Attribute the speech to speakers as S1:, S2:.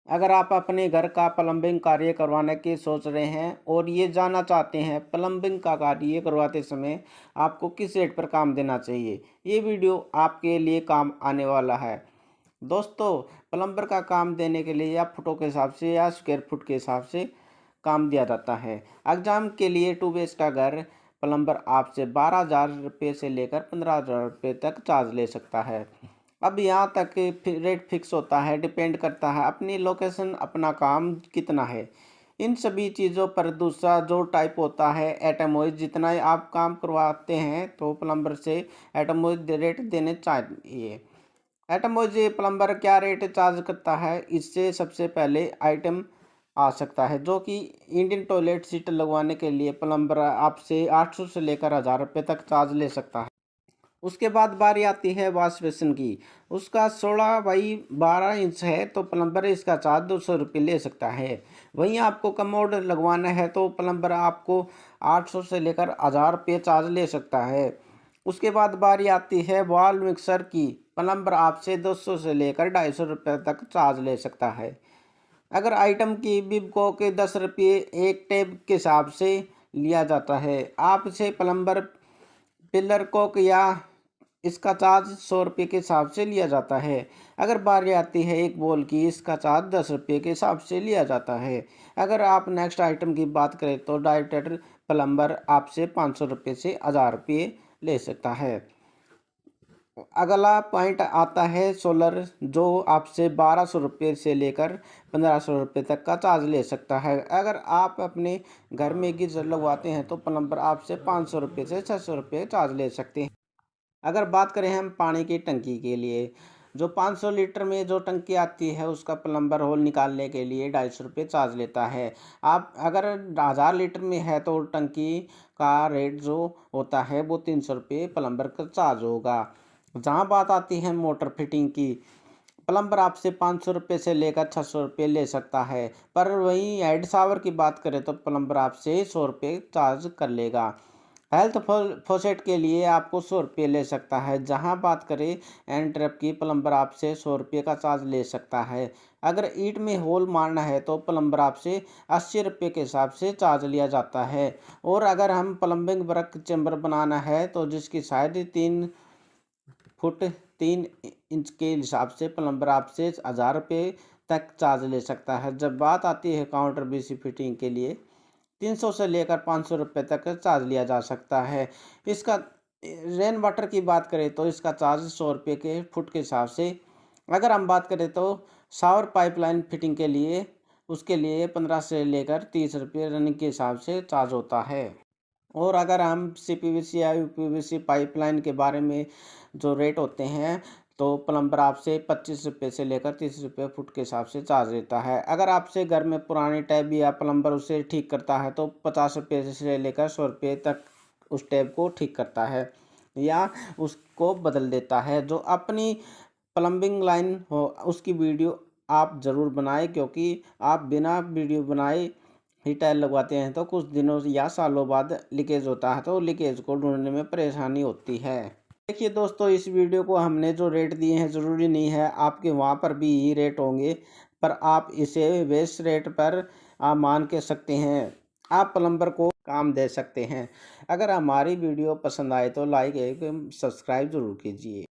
S1: अगर आप अपने घर का प्लम्बिंग कार्य करवाने की सोच रहे हैं और ये जानना चाहते हैं प्लम्बिंग का कार्य करवाते समय आपको किस रेट पर काम देना चाहिए, ये वीडियो आपके लिए काम आने वाला है। दोस्तों, प्लम्बर का काम देने के लिए या फुटों के हिसाब से या स्क्वायर फुट के हिसाब से काम दिया जाता है। एग्जाम के लिए 2 BHK का घर प्लम्बर आपसे 12,000 रुपये से लेकर 15,000 रुपये तक चार्ज ले सकता है। अब यहाँ तक रेट फिक्स होता है, डिपेंड करता है अपनी लोकेशन, अपना काम कितना है, इन सभी चीज़ों पर। दूसरा जो टाइप होता है एटम वाइज, जितना आप काम करवाते हैं तो प्लम्बर से एटम वाइज रेट देने चाहिए। एटम वाइज प्लम्बर क्या रेट चार्ज करता है, इससे सबसे पहले आइटम आ सकता है, जो कि इंडियन टॉयलेट सीट लगवाने के लिए प्लम्बर आपसे 800 से लेकर 1000 रुपये तक चार्ज ले सकता है। उसके बाद बारी आती है वॉश बेसिन की। उसका 16x12 इंच है तो प्लम्बर इसका चार्ज 200 रुपये ले सकता है। वहीं आपको कमोड लगवाना है तो प्लम्बर आपको 800 से लेकर 1000 रुपये चार्ज ले सकता है। उसके बाद बारी आती है वॉल मिक्सर की। प्लम्बर आपसे 200 से लेकर 250 रुपये तक चार्ज ले सकता है। अगर आइटम की बिबको के 10 रुपये एक टेप के हिसाब से लिया जाता है। आपसे प्लम्बर पिलर कोक या इसका चार्ज 100 रुपये के हिसाब से लिया जाता है। अगर बारी आती है एक बॉल की, इसका चार्ज 10 रुपये के हिसाब से लिया जाता है। अगर आप नेक्स्ट आइटम की बात करें तो डायरेक्टर प्लम्बर आपसे 500 रुपये से 1000 रुपये ले सकता है। अगला पॉइंट आता है सोलर, जो आपसे 1200 रुपये से लेकर 1500 रुपये तक का चार्ज ले सकता है। अगर आप अपने घर में गीजर लगवाते हैं तो प्लम्बर आपसे 500 रुपये से 600 रुपये चार्ज ले सकते हैं। अगर बात करें हम पानी की टंकी के लिए, जो 500 लीटर में जो टंकी आती है उसका प्लम्बर होल निकालने के लिए 250 रुपये चार्ज लेता है। आप अगर 1000 लीटर में है तो टंकी का रेट जो होता है वो 300 रुपये प्लम्बर का चार्ज होगा। जहाँ बात आती है मोटर फिटिंग की, प्लम्बर आपसे 500 रुपये से लेकर 600 रुपये ले सकता है। पर वहीं हेड शावर की बात करें तो प्लम्बर आपसे 100 रुपये चार्ज कर लेगा। हेल्थ फॉसेट के लिए आपको 100 रुपये ले सकता है। जहां बात करें एंड ट्रैप की, प्लम्बर आपसे 100 रुपये का चार्ज ले सकता है। अगर ईंट में होल मारना है तो प्लम्बर आपसे 80 रुपये के हिसाब से चार्ज लिया जाता है। और अगर हम प्लम्बिंग वर्क चैम्बर बनाना है तो जिसकी साइज 3 फुट 3 इंच के हिसाब से प्लम्बर आपसे 1000 रुपये तक चार्ज ले सकता है। जब बात आती है काउंटर बीसी फिटिंग के लिए, 300 से लेकर 500 रुपये तक चार्ज लिया जा सकता है। इसका रेन वाटर की बात करें तो इसका चार्ज 100 रुपये के फुट के हिसाब से। अगर हम बात करें तो शावर पाइपलाइन फिटिंग के लिए, उसके लिए 15 से लेकर 30 रुपये रनिंग के हिसाब से चार्ज होता है। और अगर हम CPVC या UPVC पाइपलाइन के बारे में जो रेट होते हैं तो प्लम्बर आपसे 25 रुपये से लेकर 30 रुपये फुट के हिसाब से चार्ज लेता है। अगर आपसे घर में पुरानी टैब या प्लम्बर उसे ठीक करता है तो 50 रुपये से लेकर 100 रुपये तक उस टैब को ठीक करता है या उसको बदल देता है। जो अपनी प्लम्बिंग लाइन हो उसकी वीडियो आप ज़रूर बनाएं, क्योंकि आप बिना वीडियो बनाए ही टाइल लगवाते हैं तो कुछ दिनों या सालों बाद लीकेज होता है, तो लीकेज को ढूंढने में परेशानी होती है। देखिए दोस्तों, इस वीडियो को हमने जो रेट दिए हैं ज़रूरी नहीं है आपके वहाँ पर भी ही रेट होंगे, पर आप इसे बेस्ट रेट पर आप मान के सकते हैं, आप प्लम्बर को काम दे सकते हैं। अगर हमारी वीडियो पसंद आए तो लाइक एवं सब्सक्राइब ज़रूर कीजिए।